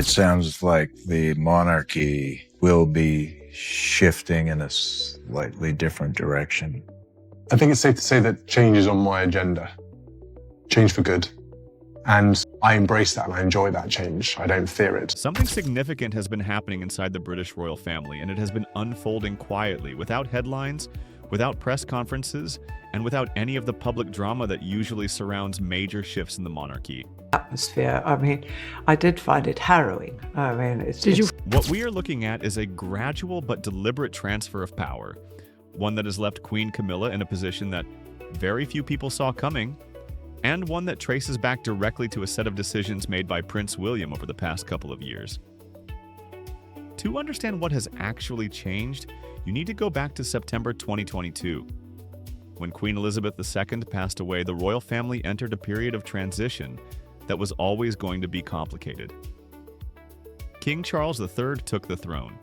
It sounds like the monarchy will be shifting in a slightly different direction. I think it's safe to say that change is on my agenda. Change for good. And I embrace that and I enjoy that change. I don't fear it. Something significant has been happening inside the British royal family, and it has been unfolding quietly, without headlines, without press conferences, and without any of the public drama that usually surrounds major shifts in the monarchy. Atmosphere. I mean, I did find it harrowing. I mean, What we are looking at is a gradual but deliberate transfer of power, one that has left Queen Camilla in a position that very few people saw coming, and one that traces back directly to a set of decisions made by Prince William over the past couple of years. To understand what has actually changed, you need to go back to September 2022. When Queen Elizabeth II passed away, the royal family entered a period of transition that was always going to be complicated. King Charles III took the throne.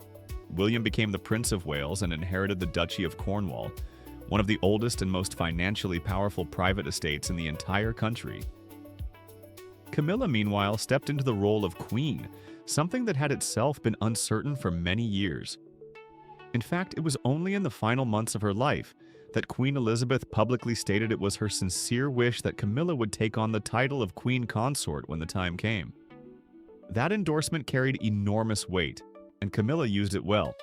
William became the Prince of Wales and inherited the Duchy of Cornwall, one of the oldest and most financially powerful private estates in the entire country. Camilla, meanwhile, stepped into the role of queen, something that had itself been uncertain for many years. In fact, it was only in the final months of her life that Queen Elizabeth publicly stated it was her sincere wish that Camilla would take on the title of Queen Consort when the time came. That endorsement carried enormous weight, and Camilla used it well.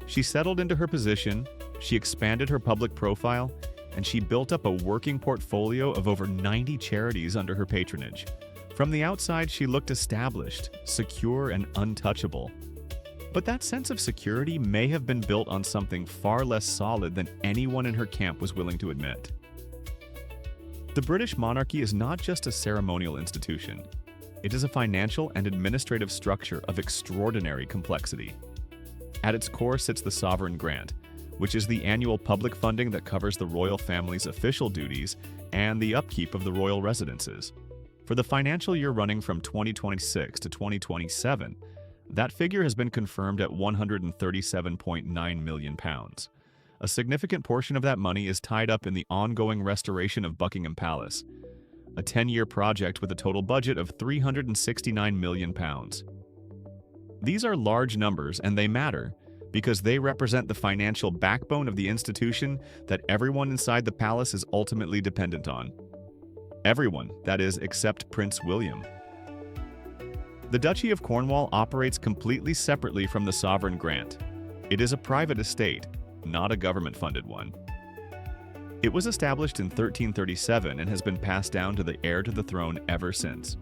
She settled into her position, she expanded her public profile, and she built up a working portfolio of over 90 charities under her patronage. From the outside, she looked established, secure, and untouchable. But that sense of security may have been built on something far less solid than anyone in her camp was willing to admit. The British monarchy is not just a ceremonial institution. It is a financial and administrative structure of extraordinary complexity. At its core sits the sovereign grant, which is the annual public funding that covers the royal family's official duties and the upkeep of the royal residences. For the financial year running from 2026 to 2027, that figure has been confirmed at £137.9 million. A significant portion of that money is tied up in the ongoing restoration of Buckingham Palace, a 10-year project with a total budget of £369 million. These are large numbers, and they matter because they represent the financial backbone of the institution that everyone inside the palace is ultimately dependent on. Everyone, that is, except Prince William. The Duchy of Cornwall operates completely separately from the sovereign grant. It is a private estate, not a government-funded one. It was established in 1337 and has been passed down to the heir to the throne ever since.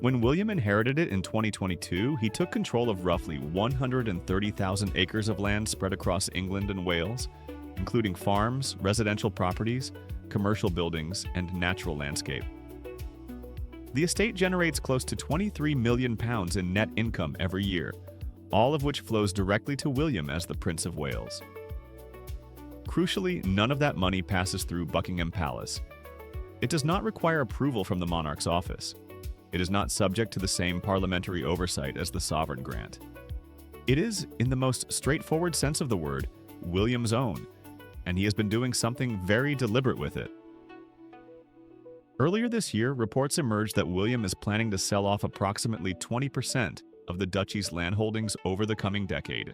When William inherited it in 2022, he took control of roughly 130,000 acres of land spread across England and Wales, including farms, residential properties, commercial buildings, and natural landscape. The estate generates close to £23 million in net income every year, all of which flows directly to William as the Prince of Wales. Crucially, none of that money passes through Buckingham Palace. It does not require approval from the monarch's office. It is not subject to the same parliamentary oversight as the sovereign grant. It is, in the most straightforward sense of the word, William's own, and he has been doing something very deliberate with it. Earlier this year, reports emerged that William is planning to sell off approximately 20% of the duchy's landholdings over the coming decade.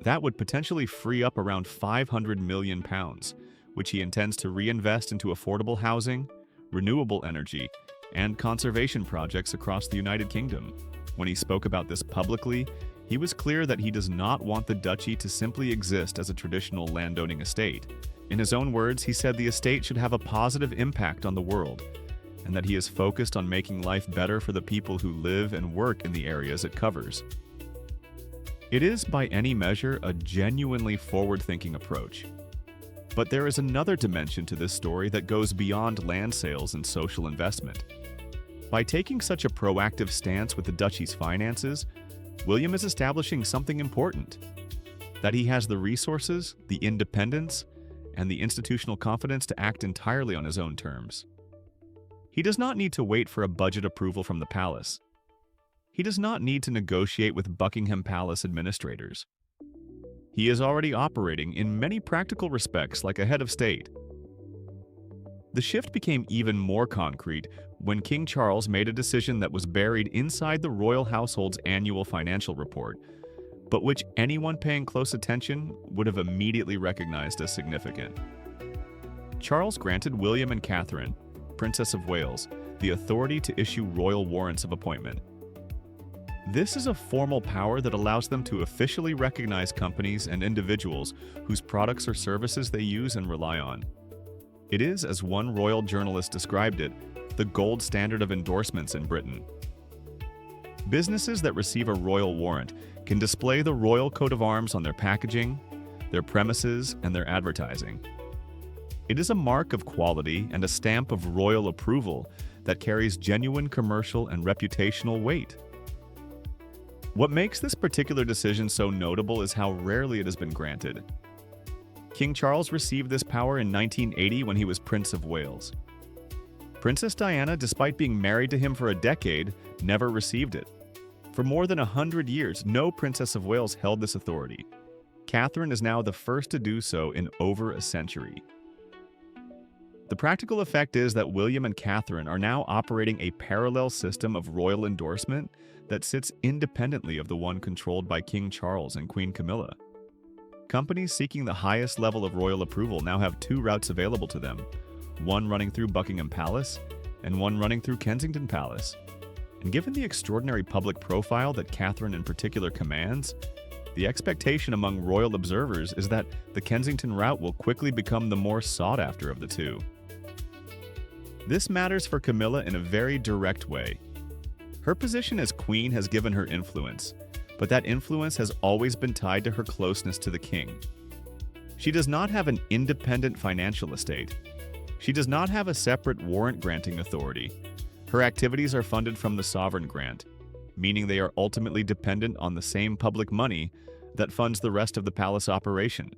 That would potentially free up around £500 million, which he intends to reinvest into affordable housing, renewable energy, and conservation projects across the United Kingdom. When he spoke about this publicly, he was clear that he does not want the duchy to simply exist as a traditional landowning estate. In his own words, he said the estate should have a positive impact on the world, and that he is focused on making life better for the people who live and work in the areas it covers. It is, by any measure, a genuinely forward-thinking approach. But there is another dimension to this story that goes beyond land sales and social investment. By taking such a proactive stance with the duchy's finances, William is establishing something important: that he has the resources, the independence, and the institutional confidence to act entirely on his own terms. He does not need to wait for a budget approval from the palace. He does not need to negotiate with Buckingham Palace administrators. He is already operating in many practical respects like a head of state. The shift became even more concrete when King Charles made a decision that was buried inside the royal household's annual financial report, but which anyone paying close attention would have immediately recognized as significant. Charles granted William and Catherine, Princess of Wales, the authority to issue royal warrants of appointment. This is a formal power that allows them to officially recognize companies and individuals whose products or services they use and rely on. It is, as one royal journalist described it, the gold standard of endorsements in Britain. Businesses that receive a royal warrant can display the royal coat of arms on their packaging, their premises, and their advertising. It is a mark of quality and a stamp of royal approval that carries genuine commercial and reputational weight. What makes this particular decision so notable is how rarely it has been granted. King Charles received this power in 1980 when he was Prince of Wales. Princess Diana, despite being married to him for a decade, never received it. For more than 100 years, no Princess of Wales held this authority. Catherine is now the first to do so in over a century. The practical effect is that William and Catherine are now operating a parallel system of royal endorsement that sits independently of the one controlled by King Charles and Queen Camilla. Companies seeking the highest level of royal approval now have two routes available to them, one running through Buckingham Palace and one running through Kensington Palace. And given the extraordinary public profile that Catherine in particular commands, the expectation among royal observers is that the Kensington route will quickly become the more sought after of the two. This matters for Camilla in a very direct way. Her position as queen has given her influence, but that influence has always been tied to her closeness to the king. She does not have an independent financial estate. She does not have a separate warrant-granting authority. Her activities are funded from the sovereign grant, meaning they are ultimately dependent on the same public money that funds the rest of the palace operation.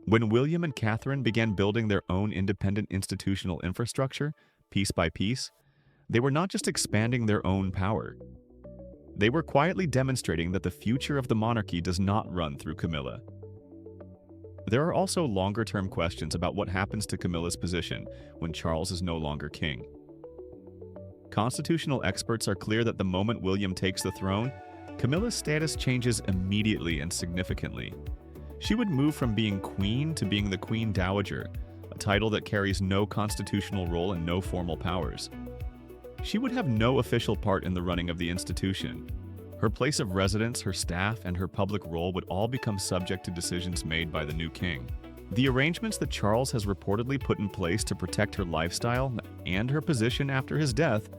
When William and Catherine began building their own independent institutional infrastructure, piece by piece, they were not just expanding their own power. They were quietly demonstrating that the future of the monarchy does not run through Camilla. There are also longer-term questions about what happens to Camilla's position when Charles is no longer king. Constitutional experts are clear that the moment William takes the throne, Camilla's status changes immediately and significantly. She would move from being queen to being the Queen Dowager, a title that carries no constitutional role and no formal powers. She would have no official part in the running of the institution. Her place of residence, her staff, and her public role would all become subject to decisions made by the new king. The arrangements that Charles has reportedly put in place to protect her lifestyle and her position after his death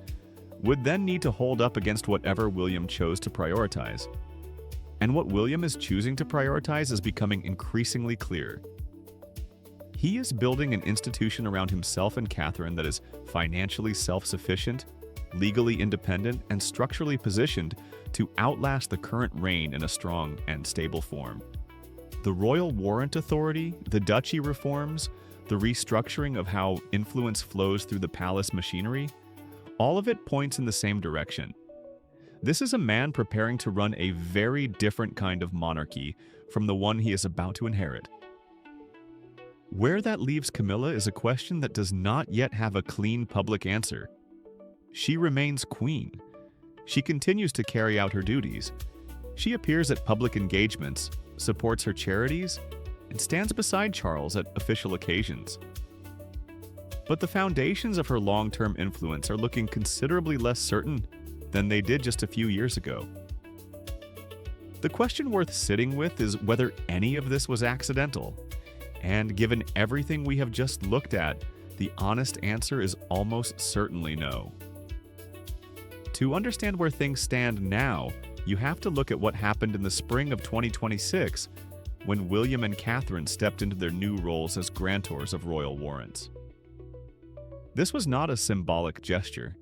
would then need to hold up against whatever William chose to prioritize. And what William is choosing to prioritize is becoming increasingly clear. He is building an institution around himself and Catherine that is financially self-sufficient, legally independent, and structurally positioned to outlast the current reign in a strong and stable form. The royal warrant authority, the duchy reforms, the restructuring of how influence flows through the palace machinery, all of it points in the same direction. This is a man preparing to run a very different kind of monarchy from the one he is about to inherit. Where that leaves Camilla is a question that does not yet have a clean public answer. She remains queen. She continues to carry out her duties. She appears at public engagements, supports her charities, and stands beside Charles at official occasions. But the foundations of her long-term influence are looking considerably less certain than they did just a few years ago. The question worth sitting with is whether any of this was accidental. And given everything we have just looked at, the honest answer is almost certainly no. To understand where things stand now, you have to look at what happened in the spring of 2026 when William and Catherine stepped into their new roles as grantors of royal warrants. This was not a symbolic gesture.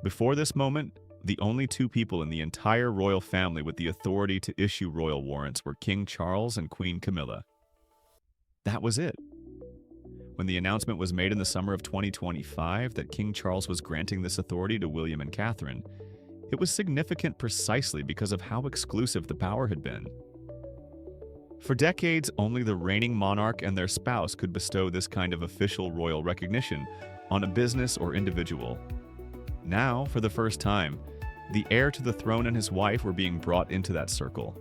Before this moment, the only two people in the entire royal family with the authority to issue royal warrants were King Charles and Queen Camilla. That was it. When the announcement was made in the summer of 2025 that King Charles was granting this authority to William and Catherine, it was significant precisely because of how exclusive the power had been. For decades, only the reigning monarch and their spouse could bestow this kind of official royal recognition, on a business or individual. Now, for the first time, the heir to the throne and his wife were being brought into that circle.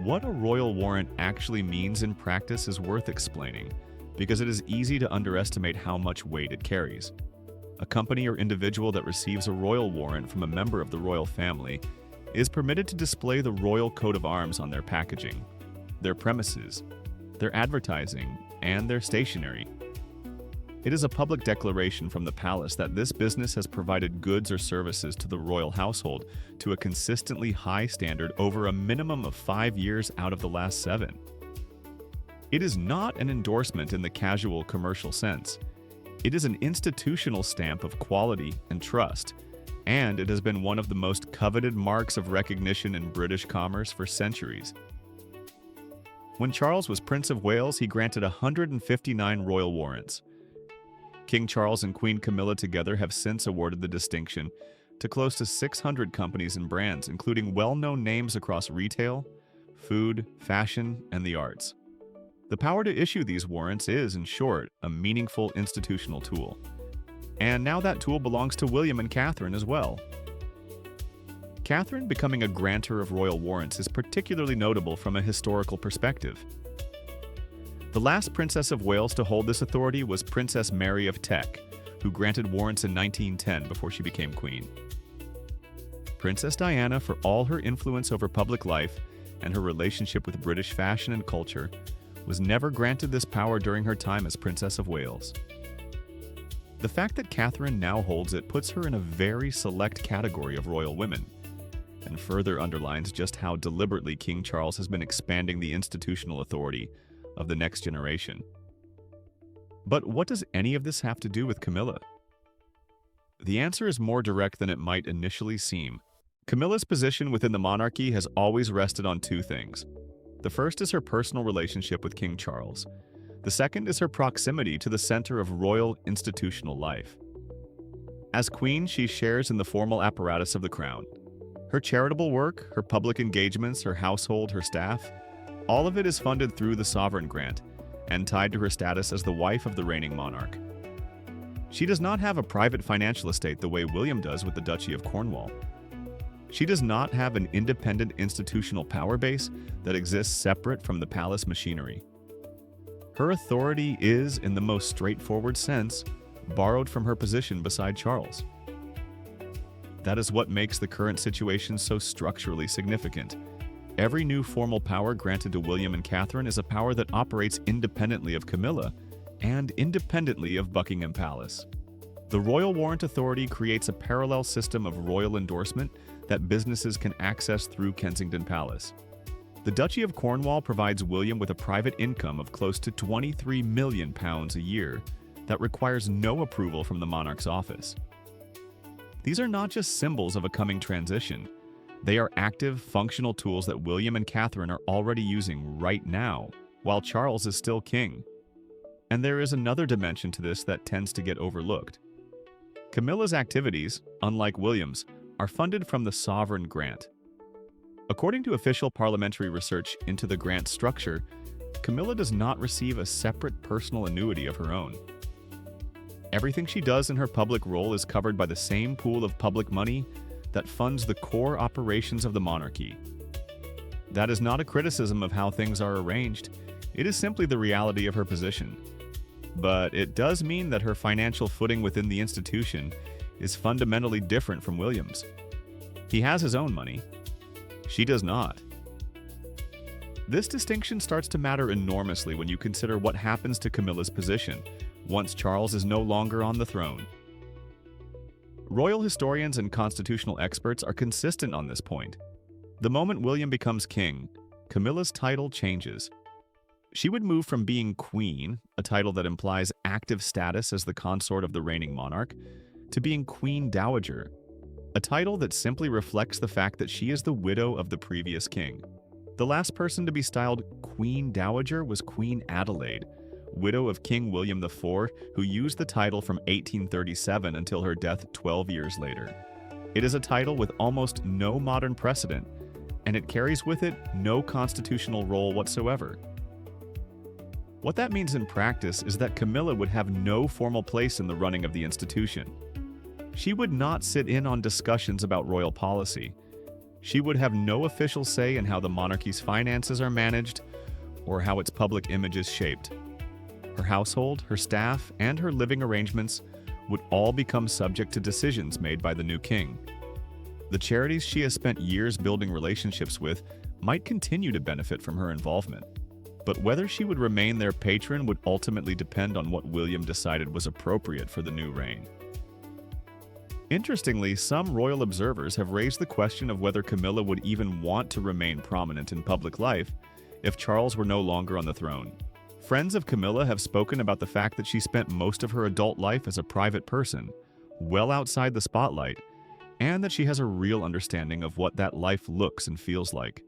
What a royal warrant actually means in practice is worth explaining, because it is easy to underestimate how much weight it carries. A company or individual that receives a royal warrant from a member of the royal family is permitted to display the royal coat of arms on their packaging, their premises, their advertising, and their stationery. It is a public declaration from the palace that this business has provided goods or services to the royal household to a consistently high standard over a minimum of 5 years out of the last 7. It is not an endorsement in the casual commercial sense. It is an institutional stamp of quality and trust, and it has been one of the most coveted marks of recognition in British commerce for centuries. When Charles was Prince of Wales, he granted 159 royal warrants. King Charles and Queen Camilla together have since awarded the distinction to close to 600 companies and brands, including well-known names across retail, food, fashion, and the arts. The power to issue these warrants is, in short, a meaningful institutional tool. And now that tool belongs to William and Catherine as well. Catherine becoming a grantor of royal warrants is particularly notable from a historical perspective. The last Princess of Wales to hold this authority was Princess Mary of Teck, who granted warrants in 1910 before she became queen. Princess Diana, for all her influence over public life and her relationship with British fashion and culture, was never granted this power during her time as Princess of Wales. The fact that Catherine now holds it puts her in a very select category of royal women, and further underlines just how deliberately King Charles has been expanding the institutional authority of the next generation. But what does any of this have to do with Camilla? The answer is more direct than it might initially seem. Camilla's position within the monarchy has always rested on 2 things. The first is her personal relationship with King Charles. The second is her proximity to the center of royal institutional life. As queen, she shares in the formal apparatus of the crown. Her charitable work, her public engagements, her household, her staff, all of it is funded through the sovereign grant and tied to her status as the wife of the reigning monarch. She does not have a private financial estate the way William does with the Duchy of Cornwall. She does not have an independent institutional power base that exists separate from the palace machinery. Her authority is, in the most straightforward sense, borrowed from her position beside Charles. That is what makes the current situation so structurally significant. Every new formal power granted to William and Catherine is a power that operates independently of Camilla and independently of Buckingham Palace. The royal warrant authority creates a parallel system of royal endorsement that businesses can access through Kensington Palace. The Duchy of Cornwall provides William with a private income of close to £23 million a year that requires no approval from the monarch's office. These are not just symbols of a coming transition. They are active, functional tools that William and Catherine are already using right now, while Charles is still king. And there is another dimension to this that tends to get overlooked. Camilla's activities, unlike William's, are funded from the sovereign grant. According to official parliamentary research into the grant structure, Camilla does not receive a separate personal annuity of her own. Everything she does in her public role is covered by the same pool of public money that funds the core operations of the monarchy. That is not a criticism of how things are arranged, it is simply the reality of her position. But it does mean that her financial footing within the institution is fundamentally different from William's. He has his own money. She does not. This distinction starts to matter enormously when you consider what happens to Camilla's position once Charles is no longer on the throne. Royal historians and constitutional experts are consistent on this point. The moment William becomes king, Camilla's title changes. She would move from being queen, a title that implies active status as the consort of the reigning monarch, to being Queen Dowager, a title that simply reflects the fact that she is the widow of the previous king. The last person to be styled Queen Dowager was Queen Adelaide, widow of King William IV, who used the title from 1837 until her death 12 years later. It is a title with almost no modern precedent, and it carries with it no constitutional role whatsoever. What that means in practice is that Camilla would have no formal place in the running of the institution. She would not sit in on discussions about royal policy. She would have no official say in how the monarchy's finances are managed or how its public image is shaped. Her household, her staff, and her living arrangements would all become subject to decisions made by the new king. The charities she has spent years building relationships with might continue to benefit from her involvement, but whether she would remain their patron would ultimately depend on what William decided was appropriate for the new reign. Interestingly, some royal observers have raised the question of whether Camilla would even want to remain prominent in public life if Charles were no longer on the throne. Friends of Camilla have spoken about the fact that she spent most of her adult life as a private person, well outside the spotlight, and that she has a real understanding of what that life looks and feels like.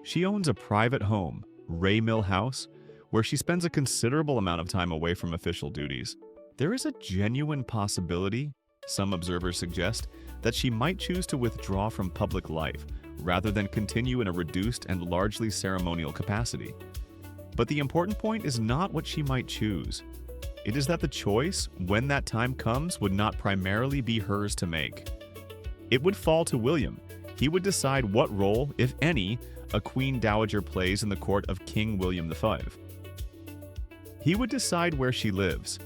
She owns a private home, Ray Mill House, where she spends a considerable amount of time away from official duties. There is a genuine possibility, some observers suggest, that she might choose to withdraw from public life rather than continue in a reduced and largely ceremonial capacity. But the important point is not what she might choose. It is that the choice, when that time comes, would not primarily be hers to make. It would fall to William. He would decide what role, if any, a Queen Dowager plays in the court of King William V. He would decide where she lives.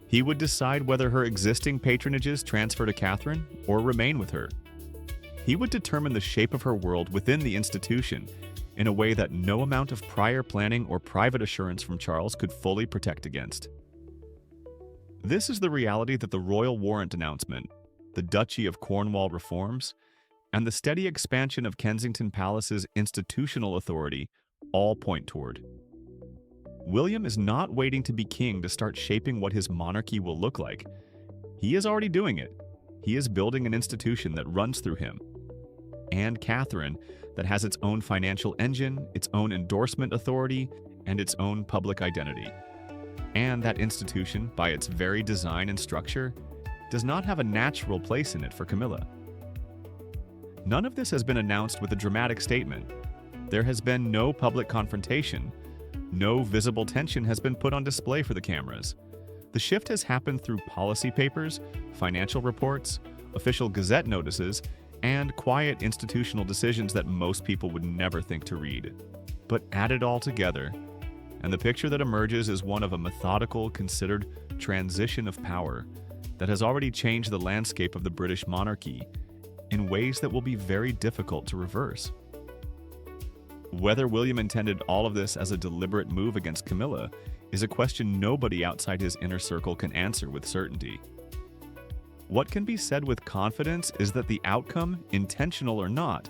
He would decide whether her existing patronages transfer to Catherine or remain with her. He would determine the shape of her world within the institution in a way that no amount of prior planning or private assurance from Charles could fully protect against. This is the reality that the royal warrant announcement, the Duchy of Cornwall reforms, and the steady expansion of Kensington Palace's institutional authority all point toward. William is not waiting to be king to start shaping what his monarchy will look like. He is already doing it. He is building an institution that runs through him. And Catherine, that has its own financial engine, its own endorsement authority, and its own public identity. And that institution, by its very design and structure, does not have a natural place in it for Camilla. None of this has been announced with a dramatic statement. There has been no public confrontation. No visible tension has been put on display for the cameras. The shift has happened through policy papers, financial reports, official gazette notices, and quiet institutional decisions that most people would never think to read. But add it all together, and the picture that emerges is one of a methodical, considered transition of power that has already changed the landscape of the British monarchy in ways that will be very difficult to reverse. Whether William intended all of this as a deliberate move against Camilla is a question nobody outside his inner circle can answer with certainty. What can be said with confidence is that the outcome, intentional or not,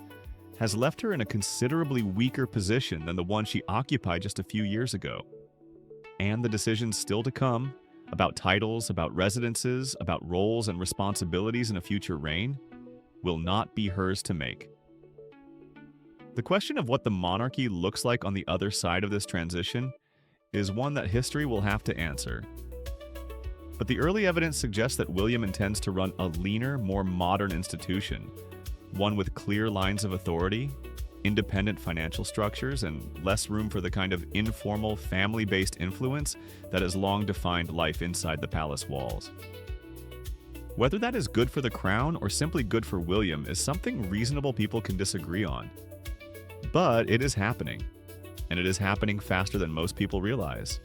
has left her in a considerably weaker position than the one she occupied just a few years ago. And the decisions still to come, about titles, about residences, about roles and responsibilities in a future reign, will not be hers to make. The question of what the monarchy looks like on the other side of this transition is one that history will have to answer. But the early evidence suggests that William intends to run a leaner, more modern institution, one with clear lines of authority, independent financial structures, and less room for the kind of informal, family-based influence that has long defined life inside the palace walls. Whether that is good for the crown or simply good for William is something reasonable people can disagree on. But it is happening, and it is happening faster than most people realize.